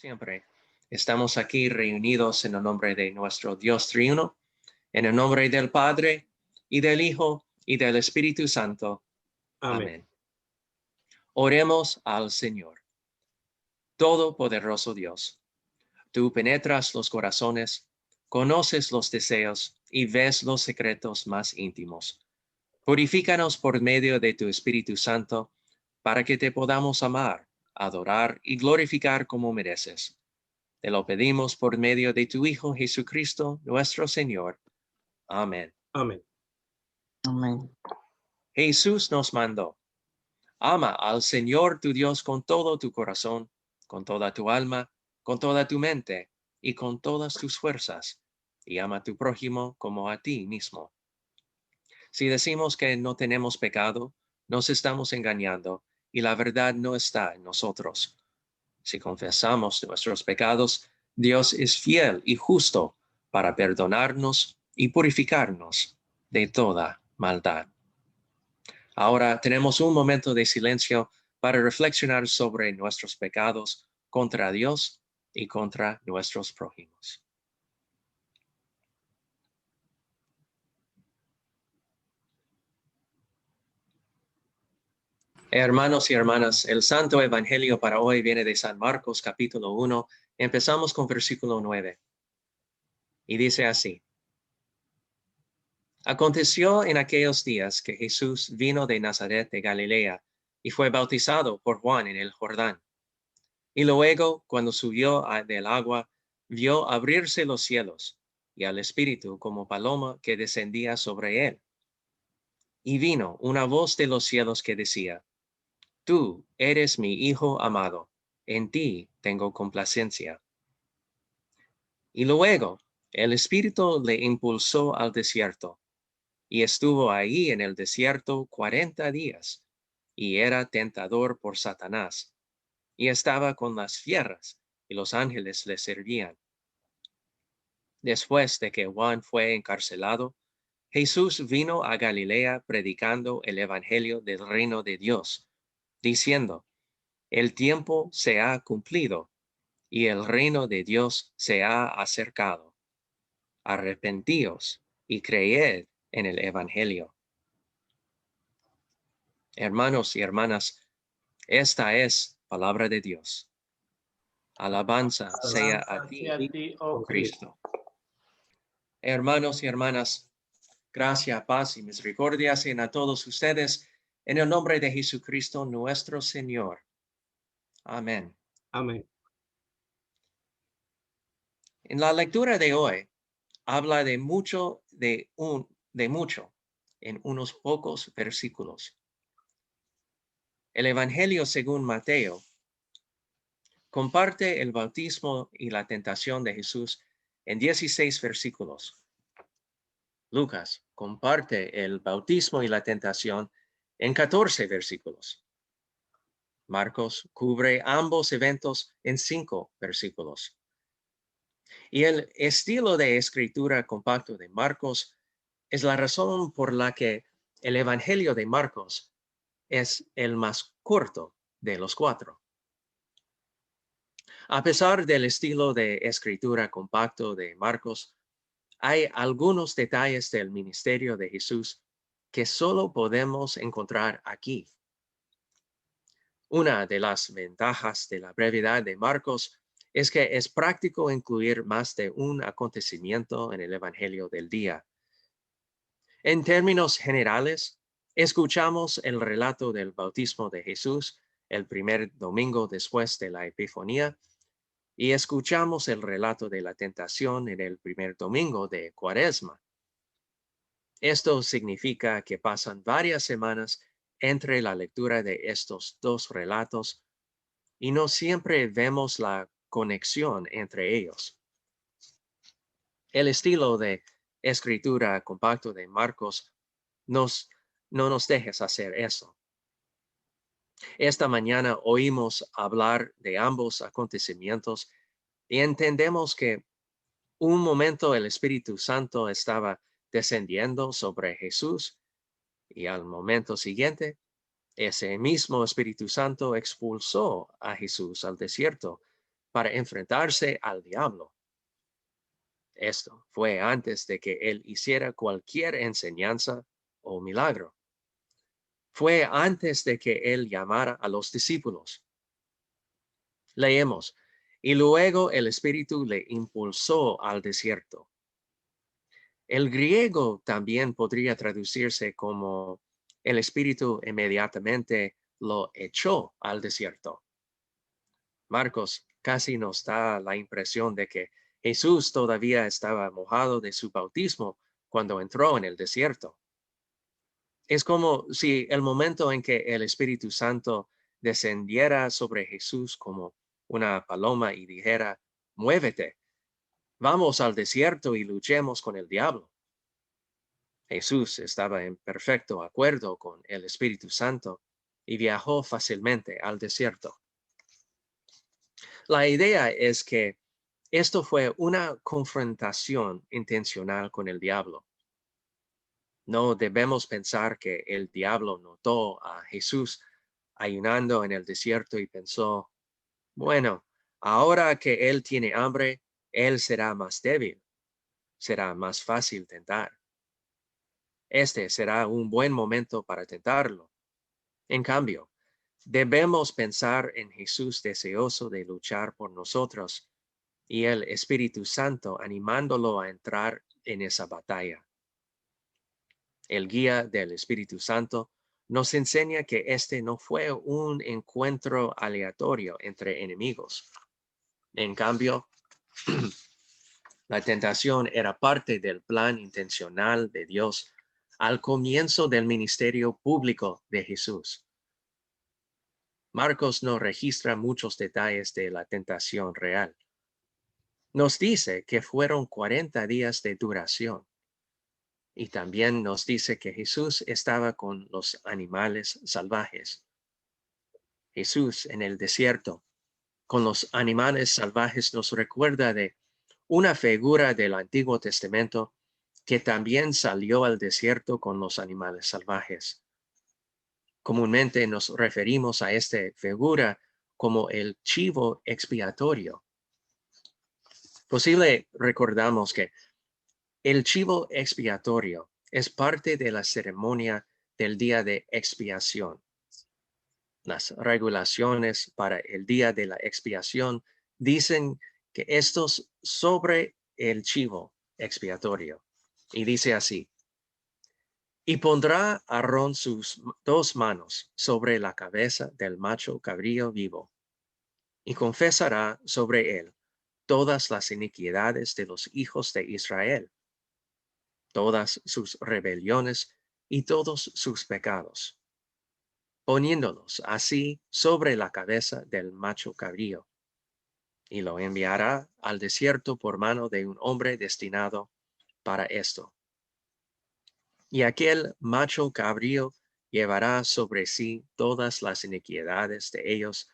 Siempre estamos aquí reunidos en el nombre de nuestro Dios triuno, en el nombre del Padre, y del Hijo, y del Espíritu Santo. Amén. Oremos al Señor. Todopoderoso Dios, tú penetras los corazones, conoces los deseos y ves los secretos más íntimos. Purifícanos por medio de tu Espíritu Santo, para que te podamos amar, adorar y glorificar como mereces. Te lo pedimos por medio de tu Hijo Jesucristo, nuestro Señor. Amén. Amén. Amén. Jesús nos mandó: ama al Señor tu Dios con todo tu corazón, con toda tu alma, con toda tu mente y con todas tus fuerzas, y ama a tu prójimo como a ti mismo. Si decimos que no tenemos pecado, nos estamos engañando y la verdad no está en nosotros. Si confesamos nuestros pecados, Dios es fiel y justo para perdonarnos y purificarnos de toda maldad. Ahora tenemos un momento de silencio para reflexionar sobre nuestros pecados contra Dios y contra nuestros prójimos. Hermanos y hermanas, el Santo Evangelio para hoy viene de San Marcos capítulo 1. Empezamos con versículo 9. Y dice así: Aconteció en aquellos días que Jesús vino de Nazaret de Galilea y fue bautizado por Juan en el Jordán. Y luego, cuando subió del agua, vio abrirse los cielos y al Espíritu como paloma que descendía sobre él. Y vino una voz de los cielos que decía: Tú eres mi Hijo amado, en ti tengo complacencia. Y luego el Espíritu le impulsó al desierto, y estuvo ahí en el desierto 40 días, y era tentador por Satanás, y estaba con las fieras, y los ángeles le servían. Después de que Juan fue encarcelado, Jesús vino a Galilea predicando el evangelio del reino de Dios, diciendo: El tiempo se ha cumplido, y el reino de Dios se ha acercado. Arrepentíos y creed en el evangelio. Hermanos y hermanas, esta es palabra de Dios. Alabanza sea a ti, oh Cristo. Hermanos y hermanas, gracia, paz y misericordia sean a todos ustedes en el nombre de Jesucristo nuestro Señor. Amén. Amén. En la lectura de hoy habla de mucho en unos pocos versículos. El Evangelio según Mateo comparte el bautismo y la tentación de Jesús en 16 versículos. Lucas comparte el bautismo y la tentación en 14 versículos. Marcos cubre ambos eventos en 5 versículos. Y el estilo de escritura compacto de Marcos es la razón por la que el Evangelio de Marcos es el más corto de los 4. A pesar del estilo de escritura compacto de Marcos, hay algunos detalles del ministerio de Jesús que solo podemos encontrar aquí. Una de las ventajas de la brevedad de Marcos es que es práctico incluir más de un acontecimiento en el Evangelio del día. En términos generales, escuchamos el relato del bautismo de Jesús el primer domingo después de la Epifanía y escuchamos el relato de la tentación en el primer domingo de Cuaresma. Esto significa que pasan varias semanas entre la lectura de estos dos relatos y no siempre vemos la conexión entre ellos. El estilo de escritura compacto de Marcos no nos dejes hacer eso. Esta mañana oímos hablar de ambos acontecimientos y entendemos que un momento el Espíritu Santo estaba descendiendo sobre Jesús y al momento siguiente ese mismo Espíritu Santo expulsó a Jesús al desierto para enfrentarse al diablo. Esto fue antes de que él hiciera cualquier enseñanza o milagro. Fue antes de que él llamara a los discípulos. Leemos, y luego el Espíritu le impulsó al desierto. El griego también podría traducirse como el Espíritu inmediatamente lo echó al desierto. Marcos casi nos da la impresión de que Jesús todavía estaba mojado de su bautismo cuando entró en el desierto. Es como si el momento en que el Espíritu Santo descendiera sobre Jesús como una paloma y dijera, muévete, vamos al desierto y luchemos con el diablo. Jesús estaba en perfecto acuerdo con el Espíritu Santo y viajó fácilmente al desierto. La idea es que esto fue una confrontación intencional con el diablo. No debemos pensar que el diablo notó a Jesús ayunando en el desierto y pensó, bueno, ahora que él tiene hambre, él será más débil, será más fácil tentar. Este será un buen momento para tentarlo. En cambio, debemos pensar en Jesús deseoso de luchar por nosotros y el Espíritu Santo animándolo a entrar en esa batalla. El guía del Espíritu Santo nos enseña que este no fue un encuentro aleatorio entre enemigos. En cambio, la tentación era parte del plan intencional de Dios al comienzo del ministerio público de Jesús. Marcos no registra muchos detalles de la tentación real. Nos dice que fueron 40 días de duración. Y también nos dice que Jesús estaba con los animales salvajes. Jesús en el desierto con los animales salvajes nos recuerda de una figura del Antiguo Testamento que también salió al desierto con los animales salvajes. Comúnmente nos referimos a esta figura como el chivo expiatorio. Posible recordamos que el chivo expiatorio es parte de la ceremonia del día de expiación. Las regulaciones para el día de la expiación dicen que estos sobre el chivo expiatorio. Y dice así, y pondrá Aarón sus 2 manos sobre la cabeza del macho cabrío vivo, y confesará sobre él todas las iniquidades de los hijos de Israel, todas sus rebeliones y todos sus pecados, poniéndolos así sobre la cabeza del macho cabrío, y lo enviará al desierto por mano de un hombre destinado para esto. Y aquel macho cabrío llevará sobre sí todas las iniquidades de ellos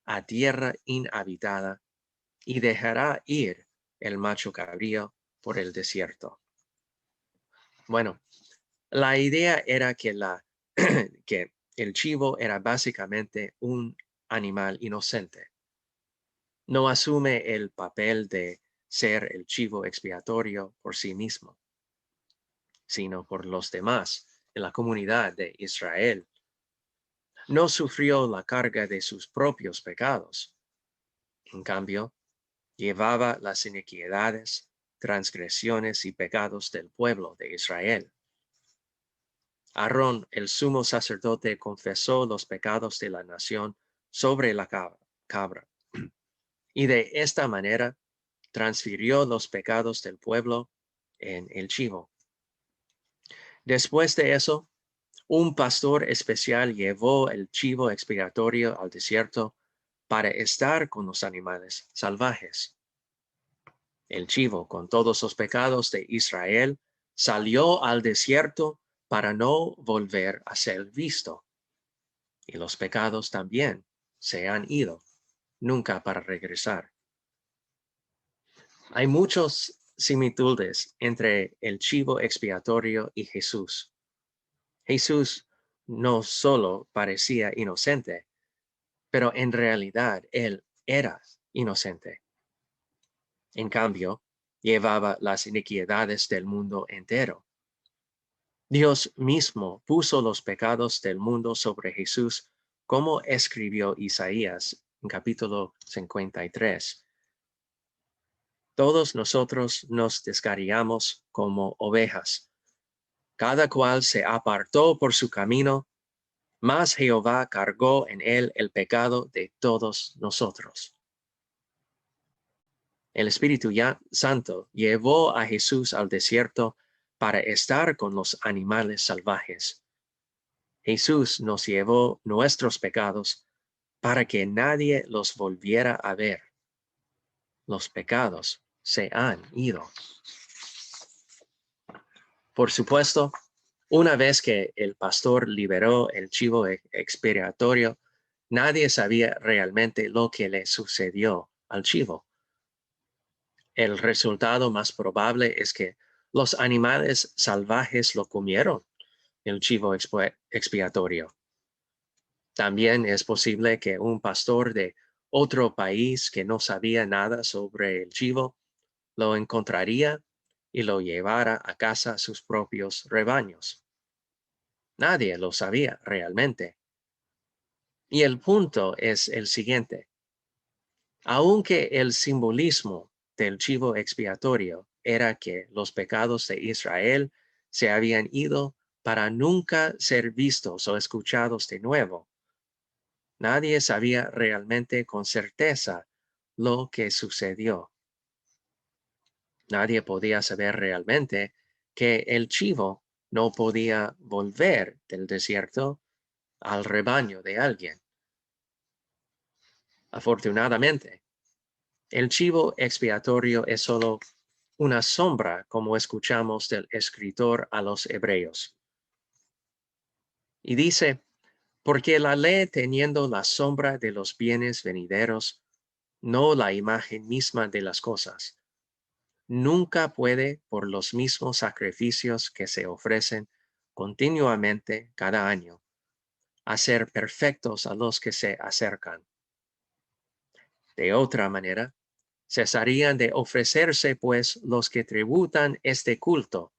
a tierra inhabitada, y dejará ir el macho cabrío por el desierto. Bueno, la idea era que, que el chivo era básicamente un animal inocente. No asume el papel de ser el chivo expiatorio por sí mismo, sino por los demás en la comunidad de Israel. No sufrió la carga de sus propios pecados. En cambio, llevaba las iniquidades, transgresiones y pecados del pueblo de Israel. Aarón, el sumo sacerdote, confesó los pecados de la nación sobre la cabra, y de esta manera transfirió los pecados del pueblo en el chivo. Después de eso, un pastor especial llevó el chivo expiatorio al desierto para estar con los animales salvajes. El chivo, con todos los pecados de Israel, salió al desierto para no volver a ser visto. Y los pecados también se han ido, nunca para regresar. Hay muchas similitudes entre el chivo expiatorio y Jesús. Jesús no solo parecía inocente, pero en realidad él era inocente. En cambio, llevaba las iniquidades del mundo entero. Dios mismo puso los pecados del mundo sobre Jesús, como escribió Isaías en capítulo 53. Todos nosotros nos descarriamos como ovejas. Cada cual se apartó por su camino, mas Jehová cargó en él el pecado de todos nosotros. El Espíritu Santo llevó a Jesús al desierto para estar con los animales salvajes. Jesús nos llevó nuestros pecados para que nadie los volviera a ver. Los pecados se han ido. Por supuesto, una vez que el pastor liberó el chivo expiatorio, nadie sabía realmente lo que le sucedió al chivo. El resultado más probable es que los animales salvajes lo comieron, el chivo expiatorio. También es posible que un pastor de otro país que no sabía nada sobre el chivo lo encontraría y lo llevara a casa a sus propios rebaños. Nadie lo sabía realmente. Y el punto es el siguiente. Aunque el simbolismo del chivo expiatorio era que los pecados de Israel se habían ido para nunca ser vistos o escuchados de nuevo, nadie sabía realmente con certeza lo que sucedió. Nadie podía saber realmente que el chivo no podía volver del desierto al rebaño de alguien. Afortunadamente, el chivo expiatorio es solo una sombra, como escuchamos del escritor a los hebreos. Y dice, porque la ley teniendo la sombra de los bienes venideros, no la imagen misma de las cosas, nunca puede, por los mismos sacrificios que se ofrecen continuamente cada año, hacer perfectos a los que se acercan. De otra manera, cesarían de ofrecerse pues los que tributan este culto,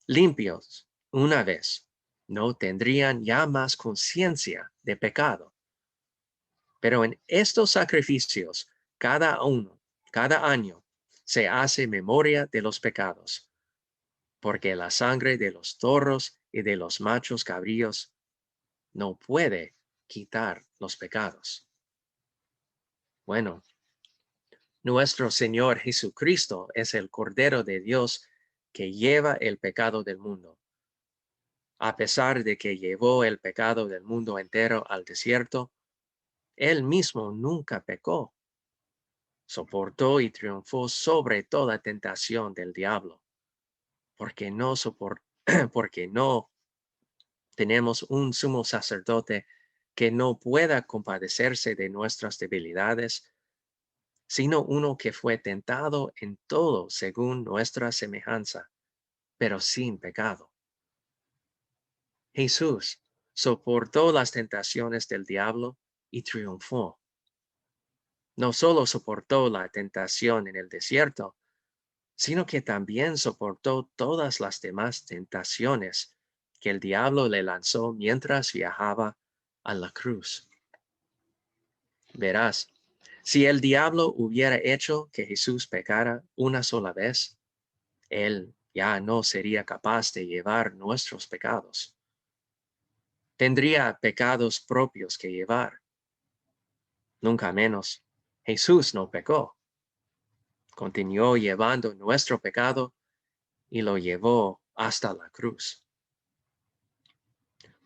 limpios una vez, no tendrían ya más conciencia de pecado. Pero en estos sacrificios, cada año, se hace memoria de los pecados, porque la sangre de los toros y de los machos cabríos no puede quitar los pecados. Bueno, nuestro Señor Jesucristo es el Cordero de Dios que lleva el pecado del mundo. A pesar de que llevó el pecado del mundo entero al desierto, Él mismo nunca pecó. Soportó y triunfó sobre toda tentación del diablo, porque porque no tenemos un sumo sacerdote que no pueda compadecerse de nuestras debilidades, sino uno que fue tentado en todo según nuestra semejanza, pero sin pecado. Jesús soportó las tentaciones del diablo y triunfó. No solo soportó la tentación en el desierto, sino que también soportó todas las demás tentaciones que el diablo le lanzó mientras viajaba a la cruz. Verás, si el diablo hubiera hecho que Jesús pecara una sola vez, él ya no sería capaz de llevar nuestros pecados. Tendría pecados propios que llevar. Nunca menos, Jesús no pecó. Continuó llevando nuestro pecado y lo llevó hasta la cruz.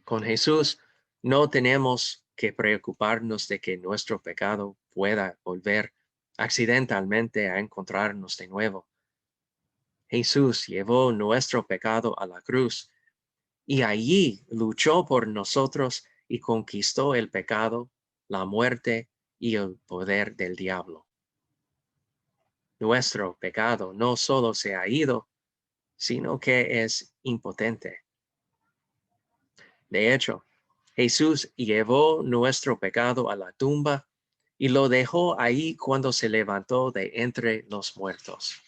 Con Jesús no tenemos que preocuparnos de que nuestro pecado pueda volver accidentalmente a encontrarnos de nuevo. Jesús llevó nuestro pecado a la cruz y allí luchó por nosotros y conquistó el pecado, la muerte y el poder del diablo. Nuestro pecado no solo se ha ido, sino que es impotente. De hecho, Jesús llevó nuestro pecado a la tumba y lo dejó ahí cuando se levantó de entre los muertos.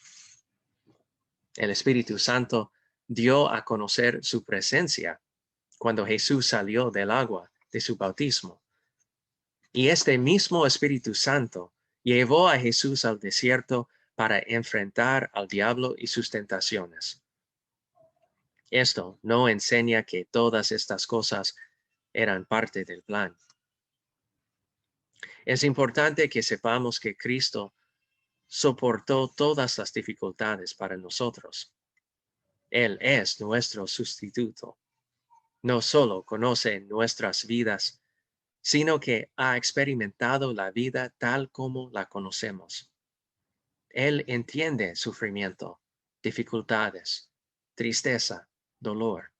El Espíritu Santo dio a conocer su presencia cuando Jesús salió del agua de su bautismo. Y este mismo Espíritu Santo llevó a Jesús al desierto para enfrentar al diablo y sus tentaciones. Esto no enseña que todas estas cosas eran parte del plan. Es importante que sepamos que Cristo soportó todas las dificultades para nosotros. Él es nuestro sustituto. No solo conoce nuestras vidas, sino que ha experimentado la vida tal como la conocemos. Él entiende sufrimiento, dificultades, tristeza, dolor,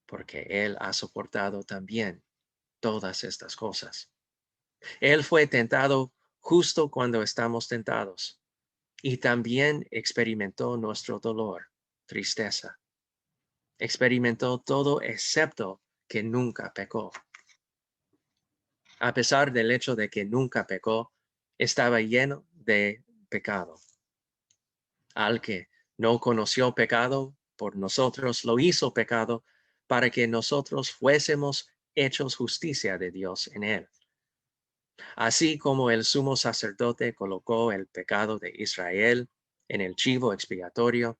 porque Él ha soportado también todas estas cosas. Él fue tentado justo cuando estamos tentados y también experimentó nuestro dolor, tristeza. Experimentó todo excepto que nunca pecó. A pesar del hecho de que nunca pecó, estaba lleno de pecado. Al que no conoció pecado, por nosotros lo hizo pecado, para que nosotros fuésemos hechos justicia de Dios en él. Así como el sumo sacerdote colocó el pecado de Israel en el chivo expiatorio,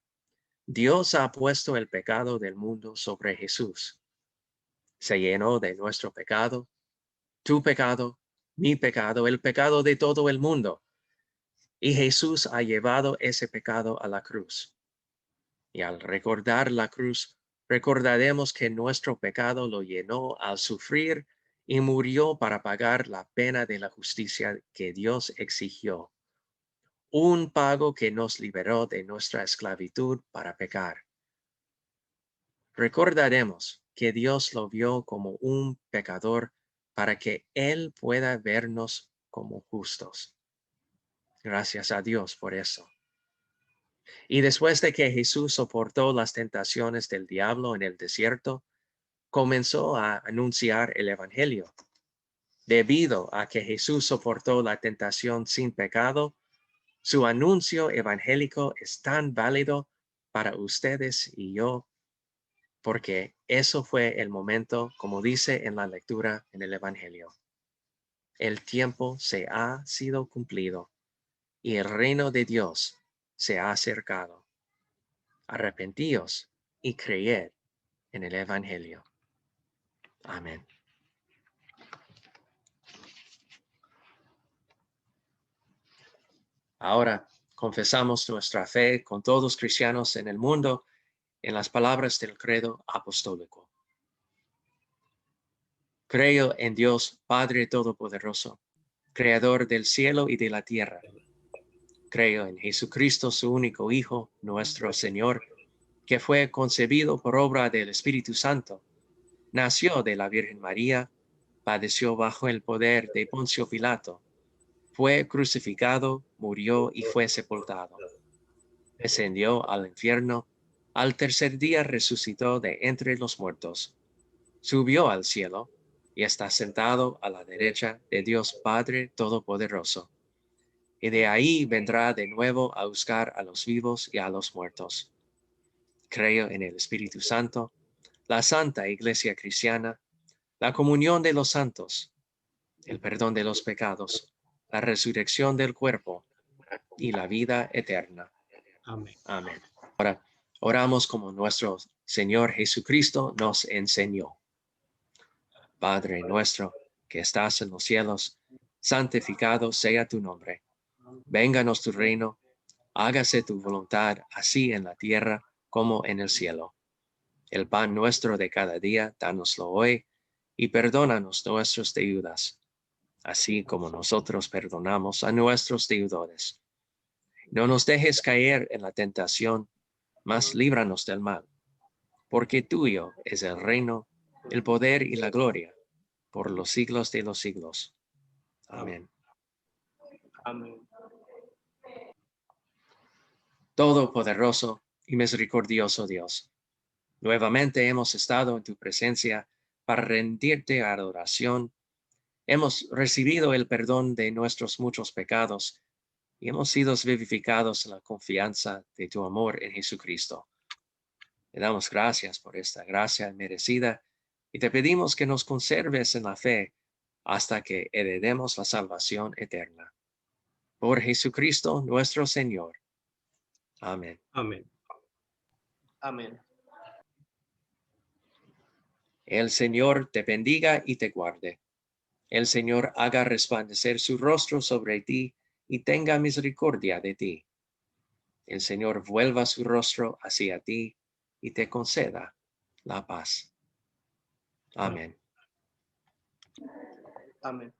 Dios ha puesto el pecado del mundo sobre Jesús. Se llenó de nuestro pecado, tu pecado, mi pecado, el pecado de todo el mundo. Y Jesús ha llevado ese pecado a la cruz. Y al recordar la cruz, recordaremos que nuestro pecado lo llenó al sufrir y murió para pagar la pena de la justicia que Dios exigió. Un pago que nos liberó de nuestra esclavitud para pecar. Recordaremos que Dios lo vio como un pecador para que Él pueda vernos como justos. Gracias a Dios por eso. Y después de que Jesús soportó las tentaciones del diablo en el desierto, comenzó a anunciar el Evangelio. Debido a que Jesús soportó la tentación sin pecado, su anuncio evangélico es tan válido para ustedes y yo, porque eso fue el momento, como dice en la lectura en el Evangelio. El tiempo se ha sido cumplido y el reino de Dios se ha acercado. Arrepentíos y creed en el Evangelio. Amén. Ahora confesamos nuestra fe con todos los cristianos en el mundo en las palabras del credo apostólico. Creo en Dios Padre Todopoderoso, Creador del cielo y de la tierra. Creo en Jesucristo, su único Hijo, nuestro Señor, que fue concebido por obra del Espíritu Santo. Nació de la Virgen María, padeció bajo el poder de Poncio Pilato, fue crucificado, murió y fue sepultado. Descendió al infierno, al tercer día resucitó de entre los muertos, subió al cielo y está sentado a la derecha de Dios Padre Todopoderoso. Y de ahí vendrá de nuevo a buscar a los vivos y a los muertos. Creo en el Espíritu Santo, la Santa Iglesia Cristiana, la comunión de los santos, el perdón de los pecados, la resurrección del cuerpo y la vida eterna. Amén. Amén. Ahora oramos como nuestro Señor Jesucristo nos enseñó. Padre nuestro que estás en los cielos, santificado sea tu nombre. Vénganos tu reino, hágase tu voluntad así en la tierra como en el cielo. El pan nuestro de cada día, dánoslo hoy, y perdónanos nuestras deudas, así como nosotros perdonamos a nuestros deudores. No nos dejes caer en la tentación, mas líbranos del mal, porque tuyo es el reino, el poder y la gloria, por los siglos de los siglos. Amén. Amén. Todopoderoso y misericordioso Dios, nuevamente hemos estado en tu presencia para rendirte adoración Hemos recibido el perdón de nuestros muchos pecados y hemos sido vivificados en la confianza de tu amor en Jesucristo. Te damos gracias por esta gracia merecida y te pedimos que nos conserves en la fe hasta que heredemos la salvación eterna. Por Jesucristo nuestro Señor. Amén. Amén. Amén. El Señor te bendiga y te guarde. El Señor haga resplandecer su rostro sobre ti y tenga misericordia de ti. El Señor vuelva su rostro hacia ti y te conceda la paz. Amén. Amén.